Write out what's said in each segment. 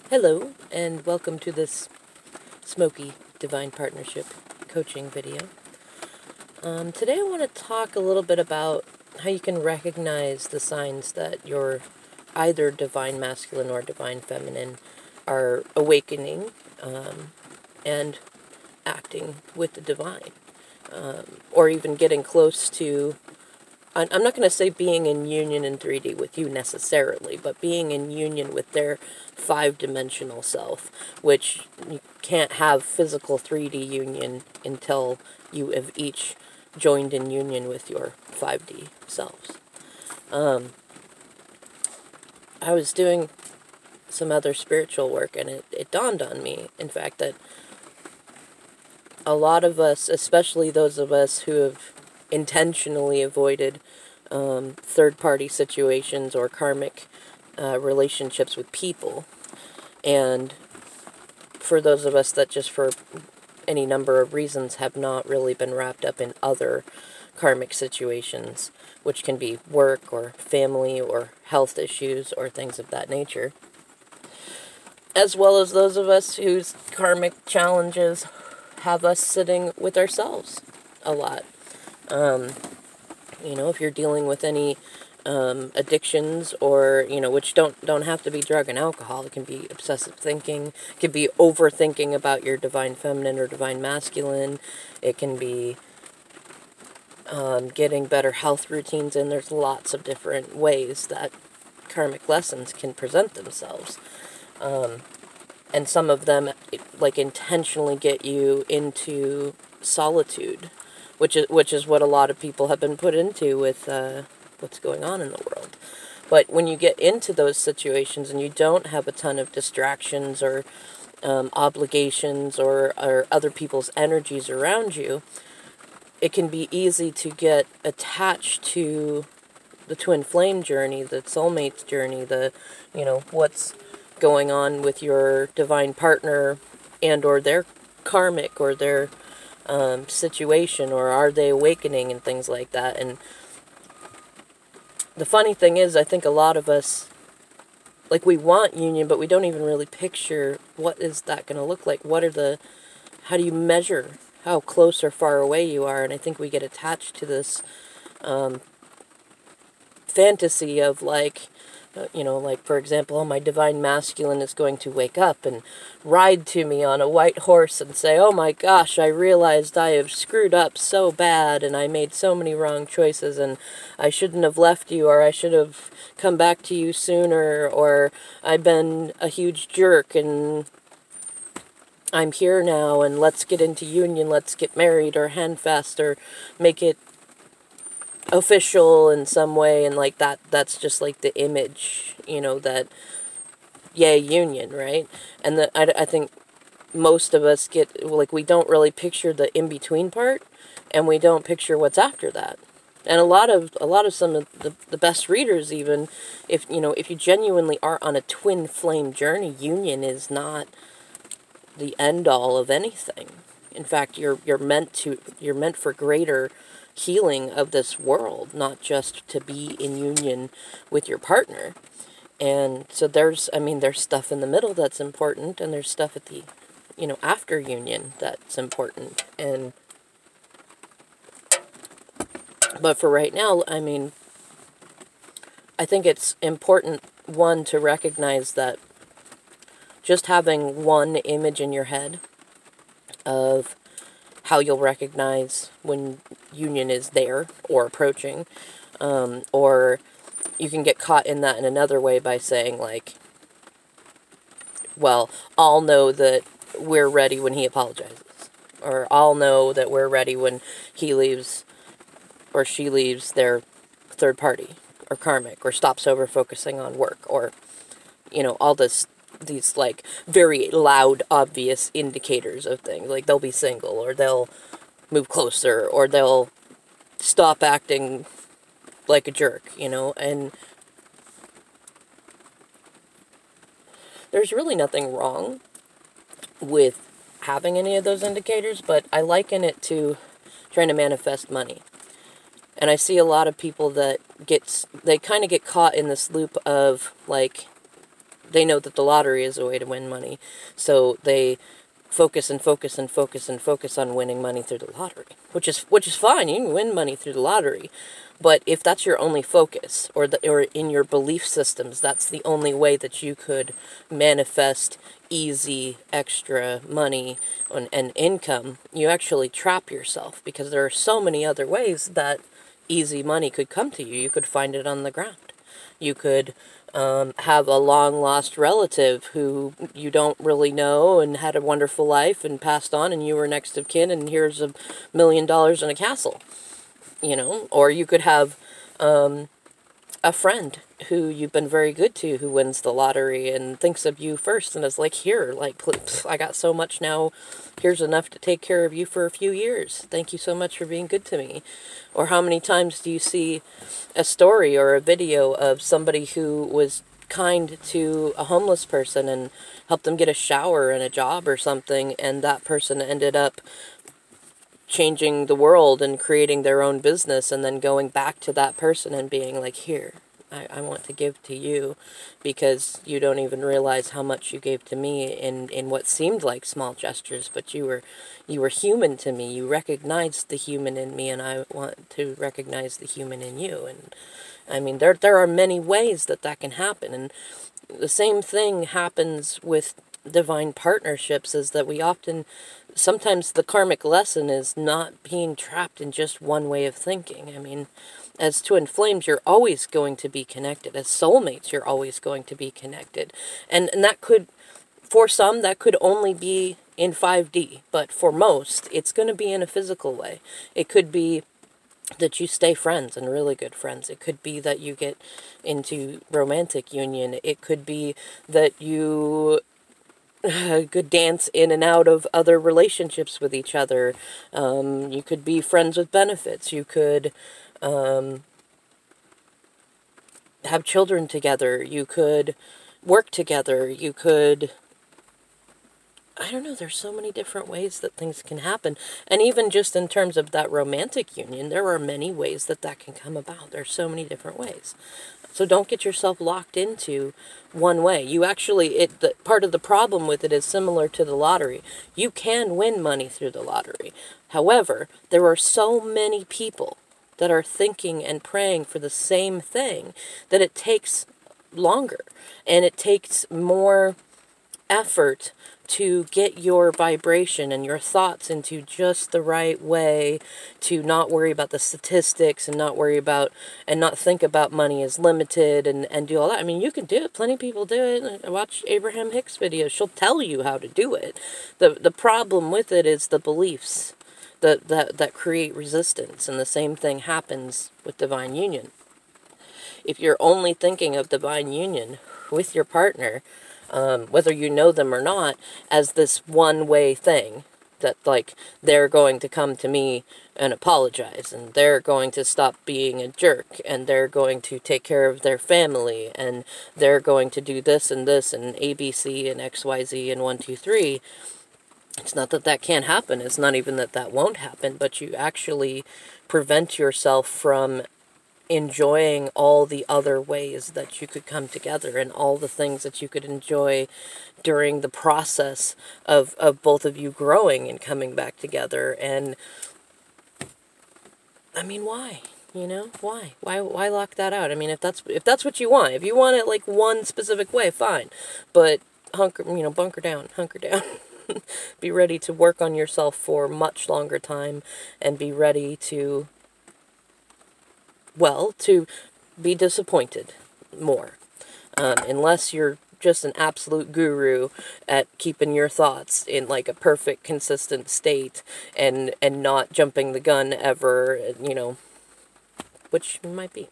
Hello, and welcome to this Smoky Divine Partnership coaching video. Today I want to talk a little bit about how you can recognize the signs that you're either divine masculine or divine feminine are awakening and acting with the divine, or even getting close to. I'm not going to say being in union in 3D with you necessarily, but being in union with their 5-dimensional self, which you can't have physical 3D union until you have each joined in union with your 5D selves. I was doing some other spiritual work, and it dawned on me, in fact, that a lot of us, especially those of us who have intentionally avoided third-party situations or karmic relationships with people, and for those of us that just for any number of reasons have not really been wrapped up in other karmic situations, which can be work or family or health issues or things of that nature, as well as those of us whose karmic challenges have us sitting with ourselves a lot. If you're dealing with any addictions or, which don't have to be drug and alcohol. It can be obsessive thinking. It can be overthinking about your divine feminine or divine masculine. It can be getting better health routines in. There's lots of different ways that karmic lessons can present themselves. And some of them, intentionally get you into solitude, which is what a lot of people have been put into with what's going on in the world. But when you get into those situations and you don't have a ton of distractions or obligations or other people's energies around you, it can be easy to get attached to the twin flame journey, the soulmate's journey, what's going on with your divine partner and or their karmic or their situation, or are they awakening and things like that. And the funny thing is, I think a lot of us, we want union, but we don't even really picture what is that going to look like. How do you measure how close or far away you are? And I think we get attached to this fantasy of for example, my divine masculine is going to wake up and ride to me on a white horse and say, oh my gosh, I realized I have screwed up so bad and I made so many wrong choices and I shouldn't have left you, or I should have come back to you sooner, or I've been a huge jerk and I'm here now and let's get into union, let's get married or handfast or make it official in some way. And that's just the image, that yay union, right? And I think most of us get we don't really picture the in-between part, and we don't picture what's after that. And a lot of some of the best readers, even if you genuinely are on a twin flame journey, union is not the end all of anything. In fact, you're meant for greater healing of this world, not just to be in union with your partner. And so there's stuff in the middle that's important, and there's stuff at the, after union that's important. But for right now, I think it's important, one, to recognize that just having one image in your head of how you'll recognize when union is there or approaching, or you can get caught in that in another way by saying well, I'll know that we're ready when he apologizes, or I'll know that we're ready when he leaves or she leaves their third party or karmic, or stops over focusing on work, or all these very loud, obvious indicators of things. They'll be single, or they'll move closer, or they'll stop acting like a jerk, and there's really nothing wrong with having any of those indicators, but I liken it to trying to manifest money. And I see a lot of people that they kind of get caught in this loop of they know that the lottery is a way to win money. So they focus and focus and focus and focus on winning money through the lottery, which is fine. You can win money through the lottery. But if that's your only focus, or in your belief systems, that's the only way that you could manifest easy extra money and income, you actually trap yourself, because there are so many other ways that easy money could come to you. You could find it on the ground. You could have a long-lost relative who you don't really know and had a wonderful life and passed on, and you were next of kin, and here's $1 million in a castle. You know, or you could have a friend who you've been very good to who wins the lottery and thinks of you first and is like, here, like, I got so much now, here's enough to take care of you for a few years. Thank you so much for being good to me. Or how many times do you see a story or a video of somebody who was kind to a homeless person and helped them get a shower and a job or something, and that person ended up changing the world and creating their own business, and then going back to that person and being like, here, I want to give to you, because you don't even realize how much you gave to me in what seemed like small gestures, but you were human to me. You recognized the human in me, and I want to recognize the human in you. And I mean, there are many ways that can happen, and the same thing happens with divine partnerships, is that we often, sometimes the karmic lesson is not being trapped in just one way of thinking. I mean, as twin flames, you're always going to be connected. As soulmates, you're always going to be connected. And that could, for some, that could only be in 5D. But for most, it's going to be in a physical way. It could be that you stay friends and really good friends. It could be that you get into romantic union. It could be that you could dance in and out of other relationships with each other. You could be friends with benefits. You could have children together. You could work together. You could, I don't know, there's so many different ways that things can happen. And even just in terms of that romantic union, there are many ways that can come about. There's so many different ways. So don't get yourself locked into one way. You actually, part of the problem with it is similar to the lottery. You can win money through the lottery. However, there are so many people that are thinking and praying for the same thing that it takes longer, and it takes more effort to get your vibration and your thoughts into just the right way, to not worry about the statistics and not worry about, and not think about money as limited and do all that. I mean, you can do it. Plenty of people do it. Watch Abraham Hicks videos. She'll tell you how to do it. The problem with it is the beliefs that create resistance, and the same thing happens with divine union. If you're only thinking of divine union with your partner, whether you know them or not, as this one-way thing, that, like, they're going to come to me and apologize, and they're going to stop being a jerk, and they're going to take care of their family, and they're going to do this, and ABC, and XYZ, and 1, 2, 3, it's not that can't happen. It's not even that won't happen, but you actually prevent yourself from enjoying all the other ways that you could come together, and all the things that you could enjoy during the process of both of you growing and coming back together. And I mean, why? You know, why lock that out? I mean, if that's what you want, if you want it like one specific way, fine, but bunker down, hunker down. Be ready to work on yourself for much longer time, and be ready to be disappointed more. Unless you're just an absolute guru at keeping your thoughts in like a perfect, consistent state, and not jumping the gun ever, which might be.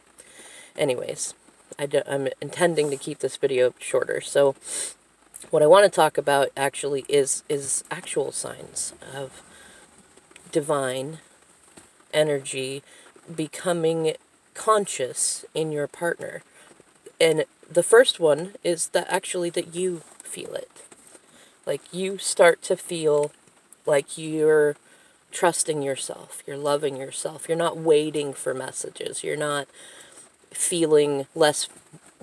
Anyways, I'm intending to keep this video shorter, so what I want to talk about actually is actual signs of divine energy becoming conscious in your partner. And the first one is that you feel it. Like, you start to feel like you're trusting yourself, you're loving yourself, you're not waiting for messages, you're not feeling less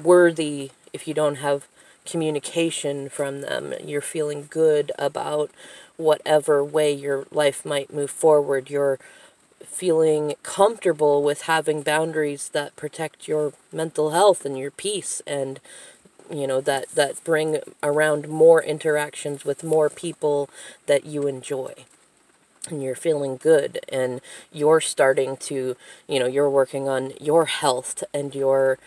worthy if you don't have communication from them. You're feeling good about whatever way your life might move forward. You're feeling comfortable with having boundaries that protect your mental health and your peace, and that bring around more interactions with more people that you enjoy. And you're feeling good, and you're starting to, you're working on your health and your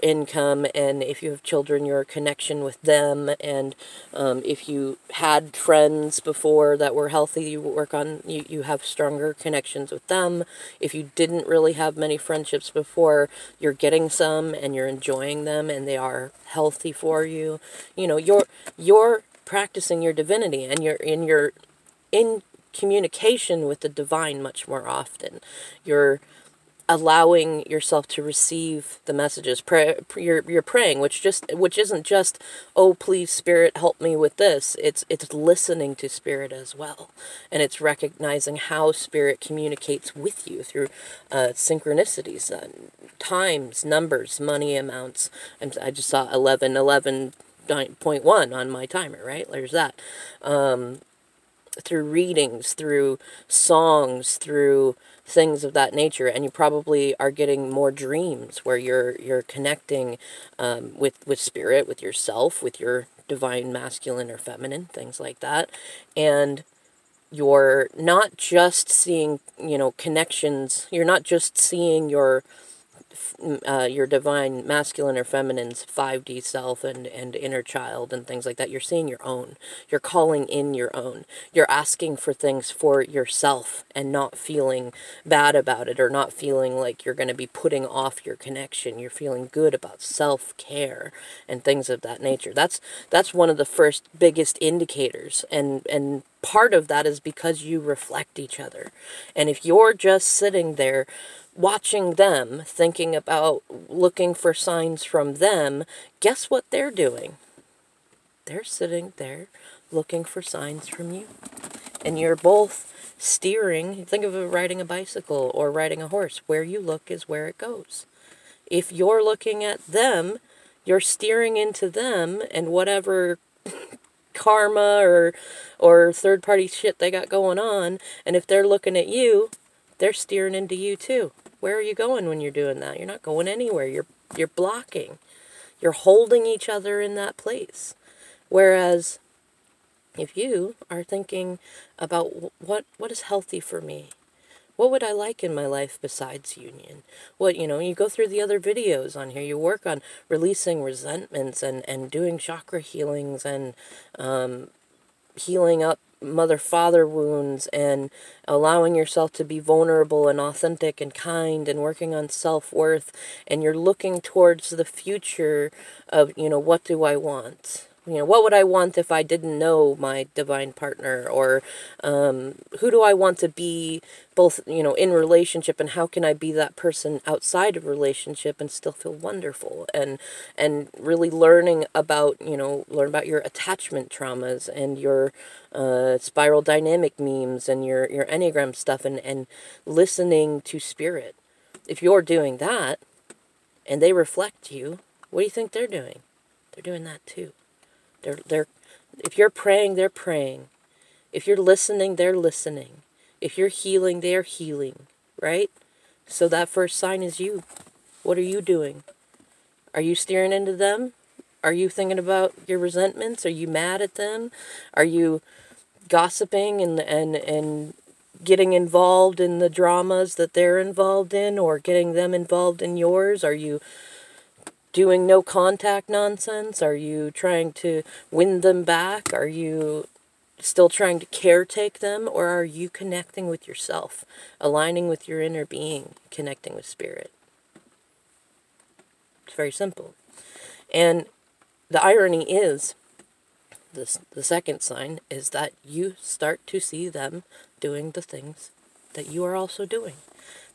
income, and if you have children, your connection with them, and if you had friends before that were healthy, you work on, you have stronger connections with them. If you didn't really have many friendships before, you're getting some and you're enjoying them, and they are healthy for you. You're practicing your divinity, and you're in communication with the divine much more often. You're allowing yourself to receive the messages. You're praying, which isn't just, oh, please, Spirit, help me with this. It's listening to Spirit as well, and it's recognizing how Spirit communicates with you through synchronicities, times, numbers, money amounts. I just saw 11:11.1 on my timer. Right, there's that. Through readings, through songs, through things of that nature, and you probably are getting more dreams where you're connecting with Spirit, with yourself, with your divine masculine or feminine, things like that. And you're not just seeing, connections. You're not just seeing your divine masculine or feminine's 5D self and inner child and things like that. You're seeing your own. You're calling in your own. You're asking for things for yourself and not feeling bad about it, or not feeling like you're going to be putting off your connection. You're feeling good about self-care and things of that nature. That's one of the first biggest indicators, and part of that is because you reflect each other. And if you're just sitting there watching them, thinking about looking for signs from them, guess what they're doing? They're sitting there looking for signs from you. And you're both steering. Think of it riding a bicycle or riding a horse. Where you look is where it goes. If you're looking at them, you're steering into them and whatever karma or third-party shit they got going on. And if they're looking at you, they're steering into you too. Where are you going when you're doing that? You're not going anywhere. You're blocking. You're holding each other in that place. Whereas if you are thinking about what is healthy for me, what would I like in my life besides union? You go through the other videos on here. You work on releasing resentments and doing chakra healings and healing up mother-father wounds and allowing yourself to be vulnerable and authentic and kind and working on self-worth, and you're looking towards the future of, what do I want? What would I want if I didn't know my divine partner? Or who do I want to be both, in relationship, and how can I be that person outside of relationship and still feel wonderful? And really learning about, learn about your attachment traumas and your spiral dynamic memes and your Enneagram stuff, and listening to Spirit. If you're doing that and they reflect you, what do you think they're doing? They're doing that too. They're if you're praying, they're praying. If you're listening, they're listening. If you're healing, they're healing, right? So that first sign is you. What are you doing? Are you steering into them? Are you thinking about your resentments? Are you mad at them? Are you gossiping and getting involved in the dramas that they're involved in, or getting them involved in yours? Are you doing no contact nonsense? Are you trying to win them back? Are you still trying to caretake them? Or are you connecting with yourself, aligning with your inner being, connecting with Spirit? It's very simple. And the irony is, the second sign is that you start to see them doing the things that you are also doing.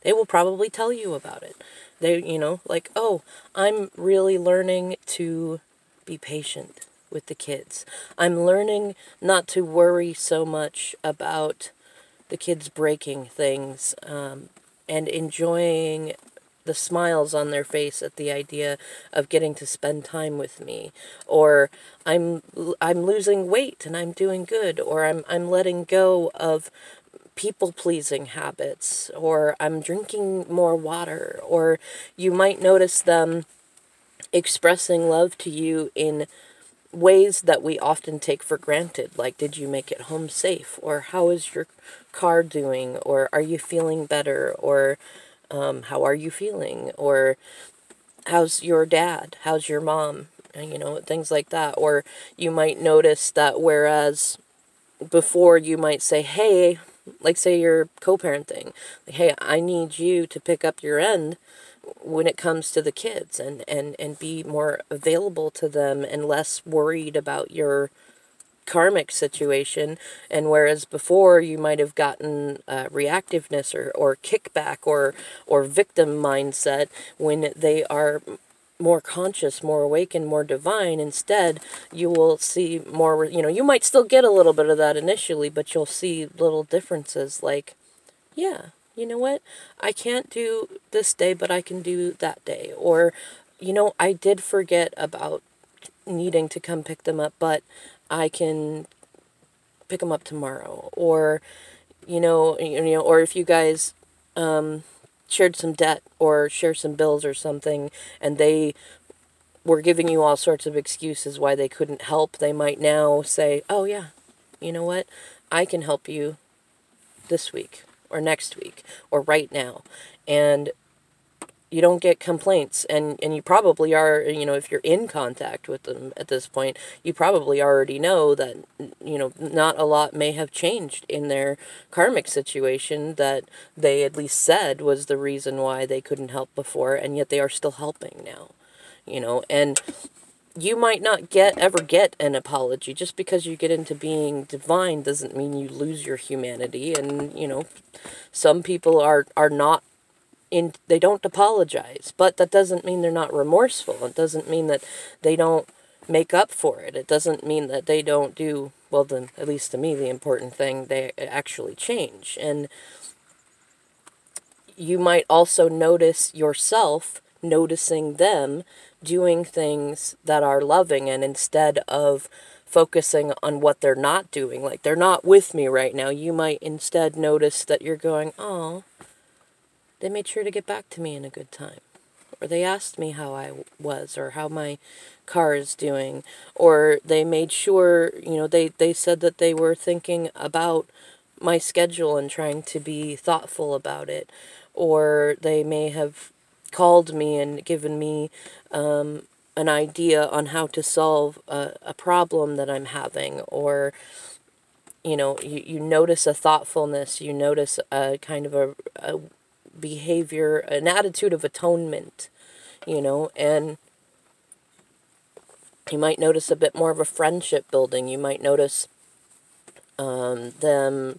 They will probably tell you about it. They, like, oh, I'm really learning to be patient with the kids. I'm learning not to worry so much about the kids breaking things, and enjoying the smiles on their face at the idea of getting to spend time with me, or I'm losing weight and I'm doing good, or I'm letting go of people-pleasing habits, or I'm drinking more water. Or you might notice them expressing love to you in ways that we often take for granted, like, did you make it home safe, or how is your car doing, or are you feeling better, or how are you feeling, or how's your dad, how's your mom, things like that. Or you might notice that whereas before you might say, hey, like say you're co-parenting, like, hey, I need you to pick up your end when it comes to the kids, and be more available to them and less worried about your karmic situation. And whereas before you might have gotten reactiveness or kickback or victim mindset, when they are more conscious, more awake, and more divine, instead you will see more, you might still get a little bit of that initially, but you'll see little differences, like, yeah, you know what, I can't do this day, but I can do that day. Or, I did forget about needing to come pick them up, but I can pick them up tomorrow. Or, or if you guys shared some debt or share some bills or something, and they were giving you all sorts of excuses why they couldn't help, they might now say, oh yeah, you know what, I can help you this week or next week or right now. And you don't get complaints, and you probably are, if you're in contact with them at this point, you probably already know that, not a lot may have changed in their karmic situation that they at least said was the reason why they couldn't help before, and yet they are still helping now, and you might not ever get an apology. Just because you get into being divine doesn't mean you lose your humanity. And, some people are not they don't apologize, but that doesn't mean they're not remorseful. It doesn't mean that they don't make up for it. It doesn't mean that they don't do, well, then, at least to me, the important thing, they actually change. And you might also notice yourself noticing them doing things that are loving, and instead of focusing on what they're not doing, like they're not with me right now, you might instead notice that you're going, oh, they made sure to get back to me in a good time. Or they asked me how I was, or how my car is doing. Or they made sure, they said that they were thinking about my schedule and trying to be thoughtful about it. Or they may have called me and given me an idea on how to solve a problem that I'm having. Or, you notice a thoughtfulness, you notice a kind of a behavior, an attitude of atonement, and you might notice a bit more of a friendship building. You might notice them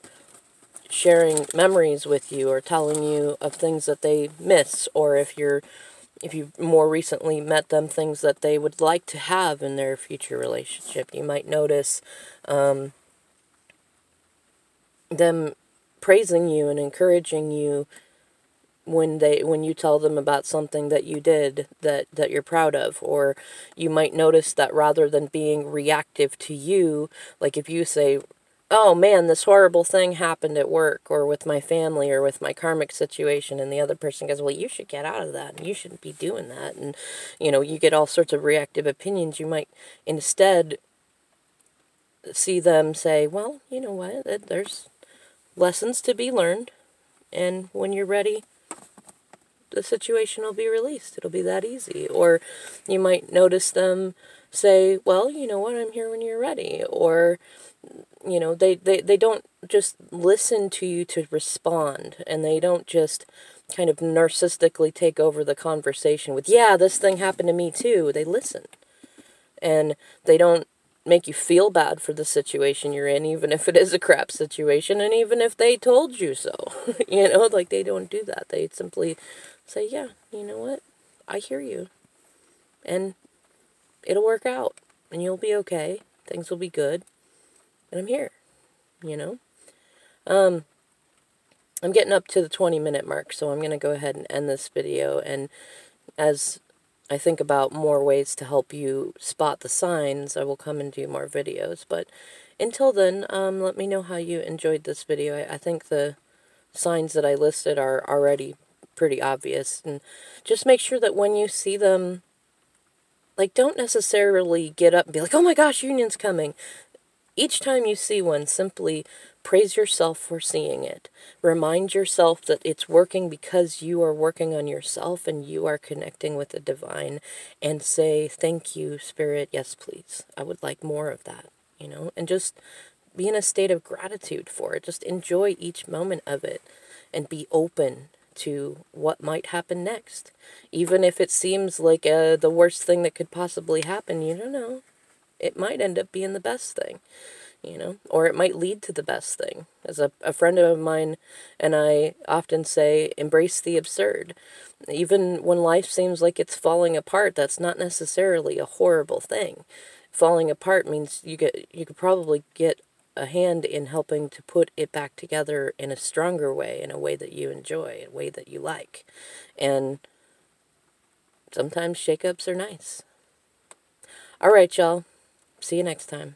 sharing memories with you, or telling you of things that they miss, or if you more recently met them, things that they would like to have in their future relationship. You might notice them praising you and encouraging you when you tell them about something that you did that you're proud of. Or you might notice that rather than being reactive to you, like if you say, oh man, this horrible thing happened at work or with my family or with my karmic situation, and the other person goes, well, you should get out of that and you shouldn't be doing that, and you get all sorts of reactive opinions, you might instead see them say, well, you know what, there's lessons to be learned, and when you're ready, the situation will be released. It'll be that easy. Or you might notice them say, well, you know what, I'm here when you're ready. Or, they don't just listen to you to respond, and they don't just kind of narcissistically take over the conversation with, yeah, this thing happened to me too. They listen. And they don't make you feel bad for the situation you're in, even if it is a crap situation, and even if they told you so. Like, they don't do that. They simply say, yeah, you know what, I hear you, and it'll work out, and you'll be okay, things will be good, and I'm here, I'm getting up to the 20-minute mark, so I'm going to go ahead and end this video. And as I think about more ways to help you spot the signs, I will come and do more videos. But until then, let me know how you enjoyed this video. I think the signs that I listed are already pretty obvious. And just make sure that when you see them, like, don't necessarily get up and be like, oh my gosh, union's coming. Each time you see one, simply praise yourself for seeing it. Remind yourself that it's working because you are working on yourself and you are connecting with the divine. And say, thank you, Spirit. Yes, please. I would like more of that, you know. And just be in a state of gratitude for it. Just enjoy each moment of it. And be open to what might happen next. Even if it seems like the worst thing that could possibly happen, you don't know. It might end up being the best thing, you know, or it might lead to the best thing. As a friend of mine and I often say, embrace the absurd. Even when life seems like it's falling apart, that's not necessarily a horrible thing. Falling apart means you could probably get a hand in helping to put it back together in a stronger way, in a way that you enjoy, a way that you like. And sometimes shakeups are nice. All right, y'all. See you next time.